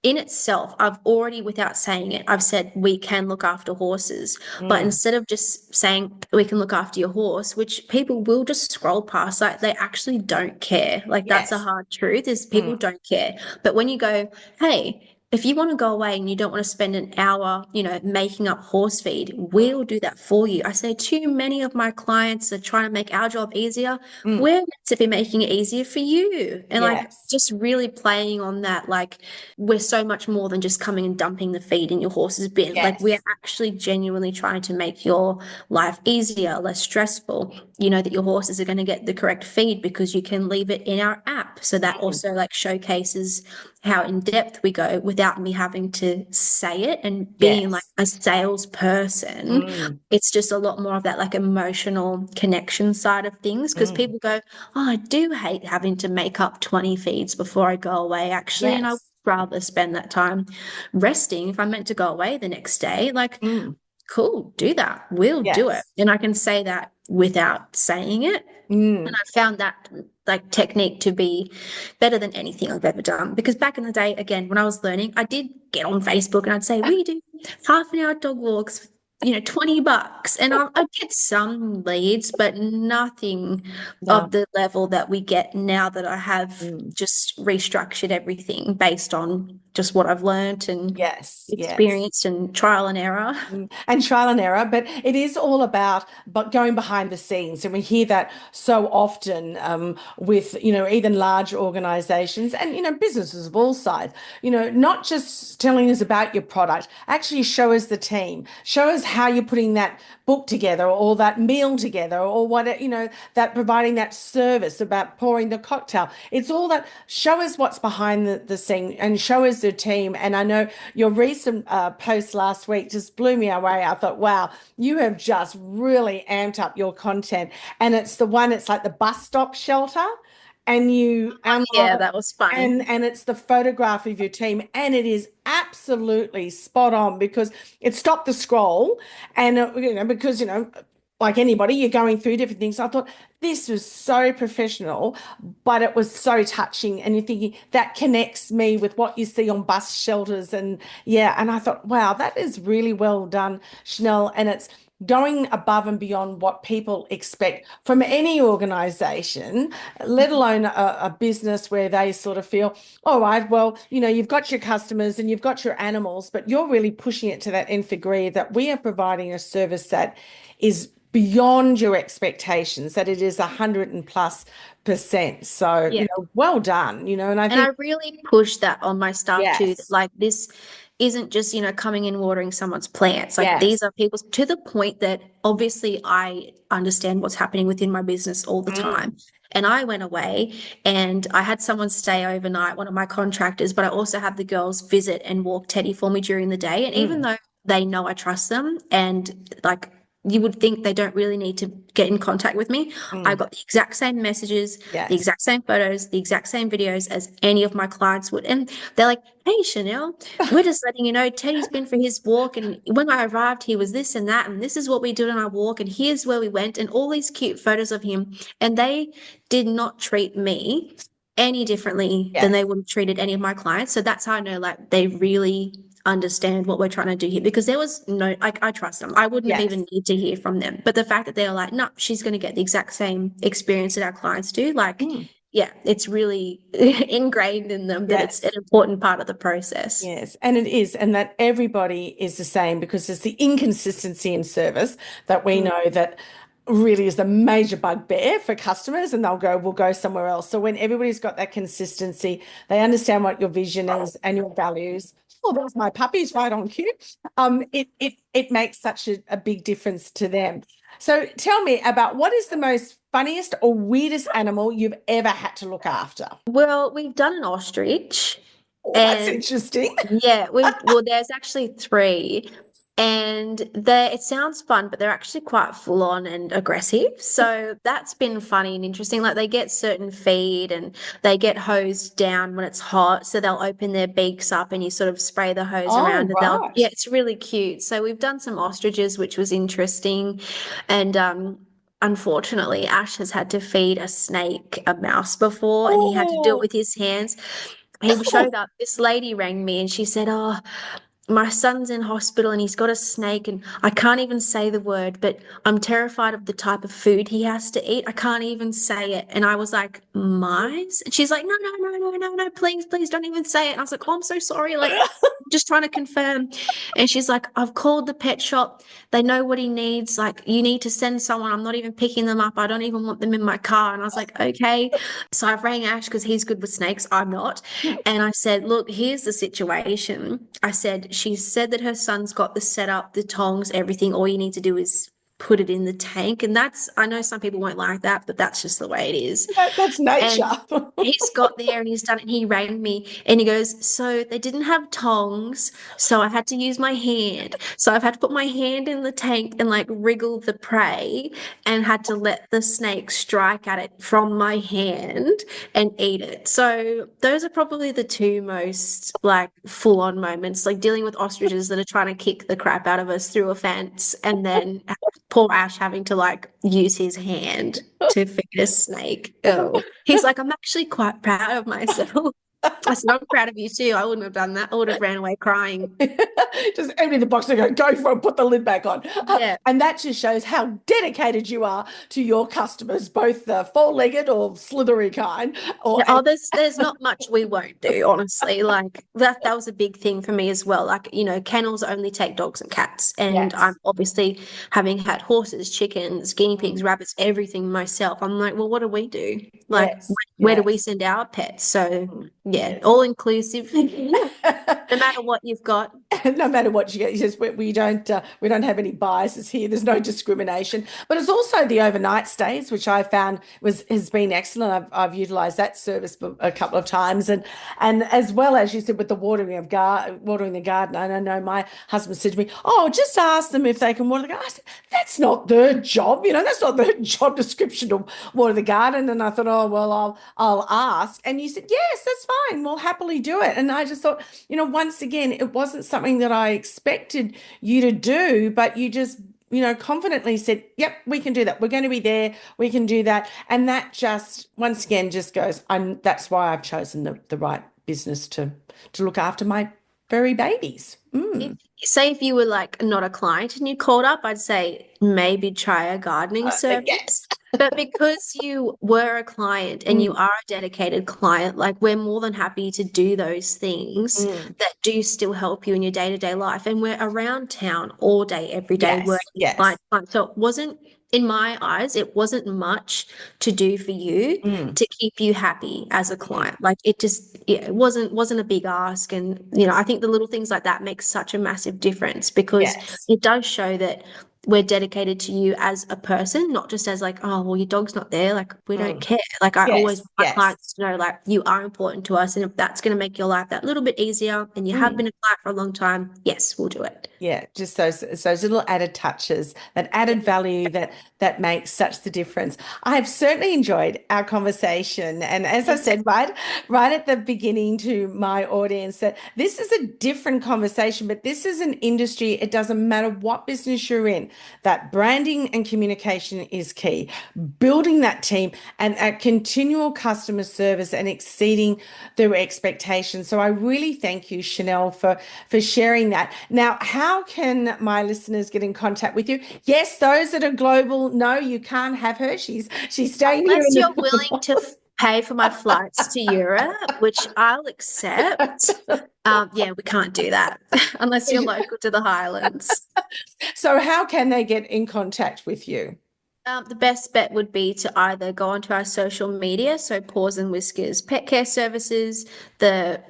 in itself, I've already, without saying it, I've said we can look after horses. But Mm. instead of just saying we can look after your horse, which people will just scroll past, like they actually don't care. Like that's a Yes. hard truth is people Mm. don't care. But when you go, hey, if you want to go away and you don't want to spend an hour, making up horse feed, Mm. we'll do that for you. I say too many of my clients are trying to make our job easier. Mm. We're meant to be making it easier for you. And like Yes. just really playing on that, like we're so much more than just coming and dumping the feed in your horse's bin. Like we're Yes. actually genuinely trying to make your life easier, less stressful. You know that your horses are going to get the correct feed because you can leave it in our app. So that Mm. also like showcases how in depth we go without me having to say it and being like Yes. a salesperson. Mm. It's just a lot more of that like emotional connection side of things because Mm. people go, oh, I do hate having to make up 20 feeds before I go away, actually. And I would Yes. rather spend that time resting if I'm meant to go away the next day. Like, Mm. cool, do that. We'll do it. Yes. And I can say that without saying it. And Mm. I found that like technique to be better than anything I've ever done. Because back in the day, again, when I was learning, I did get on Facebook and I'd say, we do half an hour dog walks, $20. And I'd get some leads, but nothing No. of the level that we get now that I have Mm. just restructured everything based on just what I've learned and Yes. Yes. experienced and trial and error. And trial and error, but it is all about but going behind the scenes, and we hear that so often with even large organizations and businesses of all sides. Not just telling us about your product, actually show us the team, show us how you're putting that book together or that meal together or what that providing that service about pouring the cocktail. It's all that show us what's behind the scene and show us the team. And I know your recent post last week just blew me away. I thought, wow, you have just really amped up your content. And it's like the bus stop shelter, and you unlock Yeah, it, that was funny. and it's the photograph of your team, and it is absolutely spot on because it stopped the scroll, and because like anybody, you're going through different things. I thought this was so professional, but it was so touching. And you're thinking that connects me with what you see on bus shelters. And yeah, and I thought, wow, that is really well done, Chanel. And it's going above and beyond what people expect from any organization, let alone a business where they sort of feel, all right, well, you've got your customers and you've got your animals, but you're really pushing it to that nth degree that we are providing a service that is beyond your expectations, that it is 100 and plus percent. So, Yeah. well done, and I And I think, really push that on my staff too. That, yes, like, this isn't just, coming and watering someone's plants. Like, these yes. are people's, to the point that obviously I understand what's happening within my business all the Mm, time. And I went away and I had someone stay overnight, one of my contractors, but I also had the girls visit and walk Teddy for me during the day. And even mm, though they know I trust them, and like, you would think they don't really need to get in contact with me, I mm, got the exact same messages, the yes. exact same photos, the exact same videos as any of my clients would. And they're like, hey, Chenelle, we're just letting you know Teddy's been for his walk. And when I arrived, he was this and that. And this is what we did on our walk. And here's where we went. And all these cute photos of him. And they did not treat me any differently than they Yes. would have treated any of my clients. So that's how I know, like, they really understand what we're trying to do here, because there was no, like, I trust them. I wouldn't have even Yes. need to hear from them. But the fact that they're like, no, she's going to get the exact same experience that our clients do, like, Mm, yeah, it's really ingrained in them that it's an yes. important part of the process. Yes, and it is, and that everybody is the same because it's the inconsistency in service that we Mm. know that really is the major bugbear for customers, and they'll go, we'll go somewhere else. So when everybody's got that consistency, they understand what your vision is and your values. Oh, there's my puppies right on cue. It makes such a big difference to them. So tell me about what is the most funniest or weirdest animal you've ever had to look after? Well, we've done an ostrich, Oh, that's and interesting. yeah, there's actually three, and it sounds fun, but they're actually quite full on and aggressive. So that's been funny and interesting. Like, they get certain feed and they get hosed down when it's hot. So they'll open their beaks up and you sort of spray the hose Oh, around, and yeah, right. it's really cute. So we've done some ostriches, which was interesting. And unfortunately, Ash has had to feed a snake a mouse before, and he had to do it Oh, with his hands. He showed up. This lady rang me and she said, oh, my son's in hospital and he's got a snake, and I can't even say the word, but I'm terrified of the type of food he has to eat. I can't even say it. And I was like, mice? And she's like, no, no, no, no, no, no, please, please don't even say it. And I was like, oh, I'm so sorry. Like, just trying to confirm. And she's like, I've called the pet shop. They know what he needs. Like, you need to send someone. I'm not even picking them up. I don't even want them in my car. And I was like, okay. So I've rang Ash because he's good with snakes. I'm not. And I said, look, here's the situation. I said, she said that her son's got the setup, the tongs, everything. All you need to do is put it in the tank. And that's, I know some people won't like that, but that's just the way it is. that's nature. And he's got there and he's done it. And he rang me and he goes, so they didn't have tongs. So I had to use my hand. So I've had to put my hand in the tank and like wriggle the prey, and had to let the snake strike at it from my hand and eat it. So those are probably the two most like full on moments, like dealing with ostriches that are trying to kick the crap out of us through a fence, and then poor Ash having to like use his hand to feed a snake. Oh, he's like, I'm actually quite proud of myself. I said, I'm proud of you too. I wouldn't have done that. I would have ran away crying. Just empty the box and go for it, put the lid back on. Yeah. And that just shows how dedicated you are to your customers, both the four-legged or slithery kind. Or Oh, there's not much we won't do, honestly. Like, that was a big thing for me as well. Like, kennels only take dogs and cats. And I'm yes. obviously, having had horses, chickens, guinea pigs, Mm, rabbits, everything myself. I'm like, well, what do we do? Like, yes. where do we Yes. send our pets? So Mm, yeah, yes. all inclusive, no matter what you've got. No matter what you get, just we don't have any biases here. There's no discrimination. But it's also the overnight stays, which I found has been excellent. I've utilised that service a couple of times, and as well as you said with the watering the garden. And I know my husband said to me, "Oh, just ask them if they can water the garden." I said, "That's not their job. That's not their job description to water the garden." And I thought, "Oh well, I'll ask." And you said, "Yes, that's fine. We'll happily do it." And I just thought, once again, it wasn't something that I expected you to do, but you just confidently said, yep, we can do that. We're going to be there. We can do that. And that just, once again, just goes, that's why I've chosen the right business to look after my furry babies. If say if you were like not a client and you called up, I'd say maybe try a gardening service. Yes. But because you were a client and you Mm, are a dedicated client, like we're more than happy to do those things mm. that do still help you in your day-to-day life. And we're around town all day, every day Yes, working yes. client. To client. So it wasn't, in my eyes, it wasn't much to do for you Mm, to keep you happy as a mm. client. Like it just, yeah, it wasn't a big ask. And I think the little things like that make such a massive difference because Yes. it does show that we're dedicated to you as a person, not just as like, oh, well, your dog's not there. Like, we don't Mm. care. Like, I always Yes, want my yes. clients to know, like, you are important to us. And if that's going to make your life that little bit easier and you have Mm. been a client for a long time, yes, we'll do it. Yeah, just those little added touches, that Yeah. added value that makes such the difference. I have certainly enjoyed our conversation, and as I said right at the beginning to my audience, that this is a different conversation, but this is an industry. It doesn't matter what business you're in, that branding and communication is key. Building that team and a continual customer service and exceeding their expectations. So I really thank you, Chenelle, for sharing that. Now, how can my listeners get in contact with you? Yes, those that are global, no, you can't have her. She's staying here Unless in you're willing the to pay for my flights to Europe, which I'll accept. Yeah, we can't do that unless you're local to the Highlands. So how can they get in contact with you? The best bet would be to either go onto our social media, so Paws and Whiskers Pet Care Services. The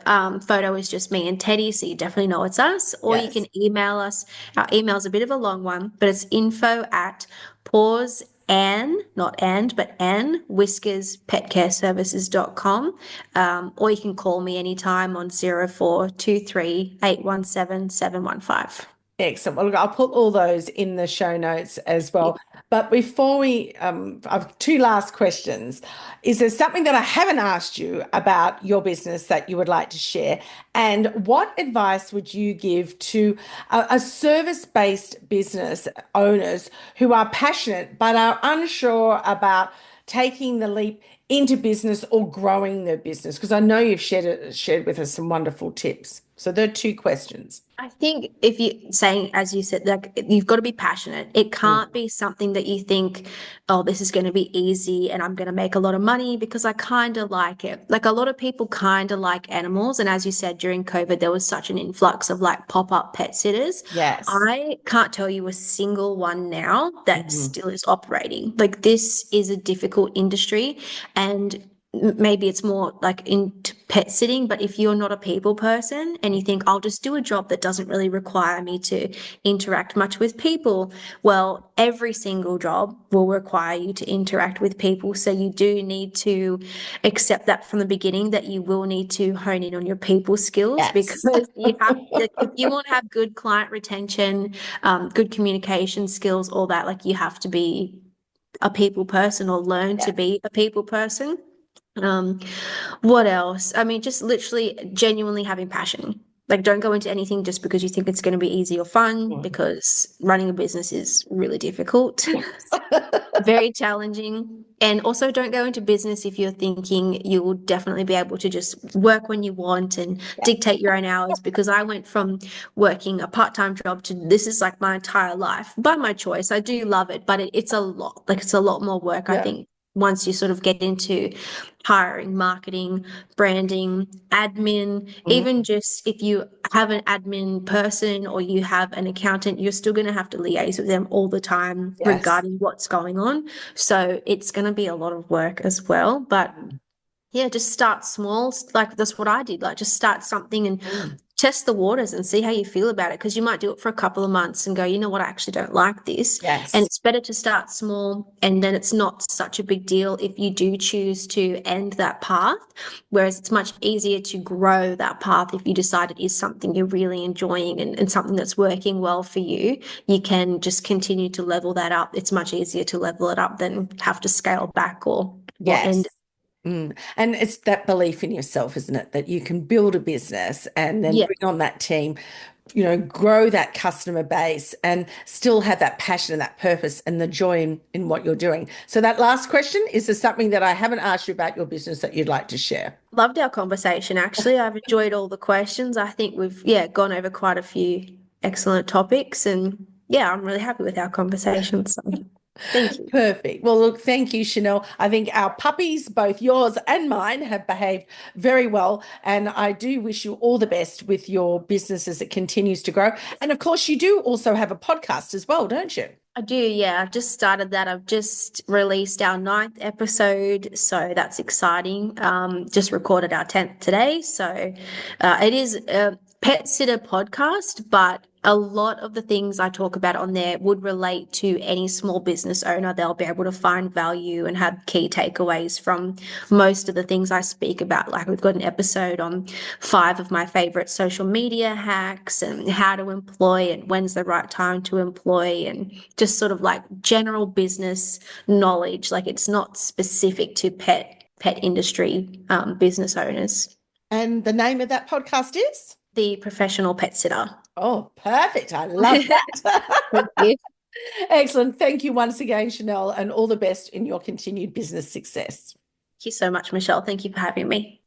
photo is just me and Teddy, so you definitely know it's us. Or you can Yes. email us. Our email's a bit of a long one, but it's info at paws and, not and, but and whiskerspetcareservices.com. Or you can call me anytime on 0423 817 715. Excellent. Well, look, I'll put all those in the show notes as Yeah. well. But before I've two last questions. Is there something that I haven't asked you about your business that you would like to share? And what advice would you give to a service-based business owners who are passionate but are unsure about taking the leap into business or growing their business? Because I know you've shared with us some wonderful tips. So there are two questions. I think if you saying, as you said, like you've got to be passionate. It Mm. can't be something that you think, oh, this is going to be easy and I'm going to make a lot of money because I kind of like it. Like a lot of people kind of like animals. And as you said, during COVID, there was such an influx of like pop-up pet sitters. Yes. I can't tell you a single one now that Mhm. still is operating. Like this is a difficult industry and maybe it's more like into pet sitting, but if you're not a people person and you think I'll just do a job that doesn't really require me to interact much with people, well, every single job will require you to interact with people. So you do need to accept that from the beginning that you will need to hone in on your people skills Yes. because you have, like, if you want to have good client retention, good communication skills, all that, like you have to be a people person or learn to Yes. be a people person. Um, what else? I mean, just literally genuinely having passion. Like, don't go into anything just because you think it's going to be easy or fun, Mm. because running a business is really difficult, Yes. very challenging. And also, don't go into business if you're thinking you will definitely be able to just work when you want and Yeah. dictate your own hours. Because I went from working a part-time job to this is like my entire life by my choice. I do love it, but it's a lot. Like, it's a lot more work, I Yeah. think, once you sort of get into hiring, marketing, branding, admin, even Mm. just if you have an admin person or you have an accountant, you're still going to have to liaise with them all the time Yes. regarding what's going on. So it's going to be a lot of work as well. But yeah, just start small. Like that's what I did. Like just start something and Mm. test the waters and see how you feel about it. Because you might do it for a couple of months and go, you know what, I actually don't like this. And Yes. it's better to start small and then it's not such a big deal if you do choose to end that path. Whereas it's much easier to grow that path if you decide it is something you're really enjoying and something that's working well for you. You can just continue to level that up. It's much easier to level it up than have to scale back or end. Yes. Mm. And it's that belief in yourself, isn't it? That you can build a business and then Yeah. bring on that team. grow that customer base and still have that passion and that purpose and the joy in what you're doing. So that last question, is there something that I haven't asked you about your business that you'd like to share? Loved our conversation, actually. I've enjoyed all the questions. I think we've, yeah, gone over quite a few excellent topics. And yeah, I'm really happy with our conversation. So thank you. Perfect. Well, look, thank you, Chanel. I think our puppies, both yours and mine, have behaved very well. And I do wish you all the best with your business as it continues to grow. And of course, you do also have a podcast as well, don't you? I do, yeah. I've just started that. I've just released our ninth episode, so that's exciting. Just recorded our 10th today. So it is a pet sitter podcast, but a lot of the things I talk about on there would relate to any small business owner. They'll be able to find value and have key takeaways from most of the things I speak about. Like we've got an episode on 5 of my favorite social media hacks and how to employ and when's the right time to employ, and just sort of like general business knowledge. Like it's not specific to pet industry business owners. And the name of that podcast is? The Professional Pet Sitter. Oh, perfect. I love that. Thank you. Excellent. Thank you once again, Chanel, and all the best in your continued business success. Thank you so much, Michelle. Thank you for having me.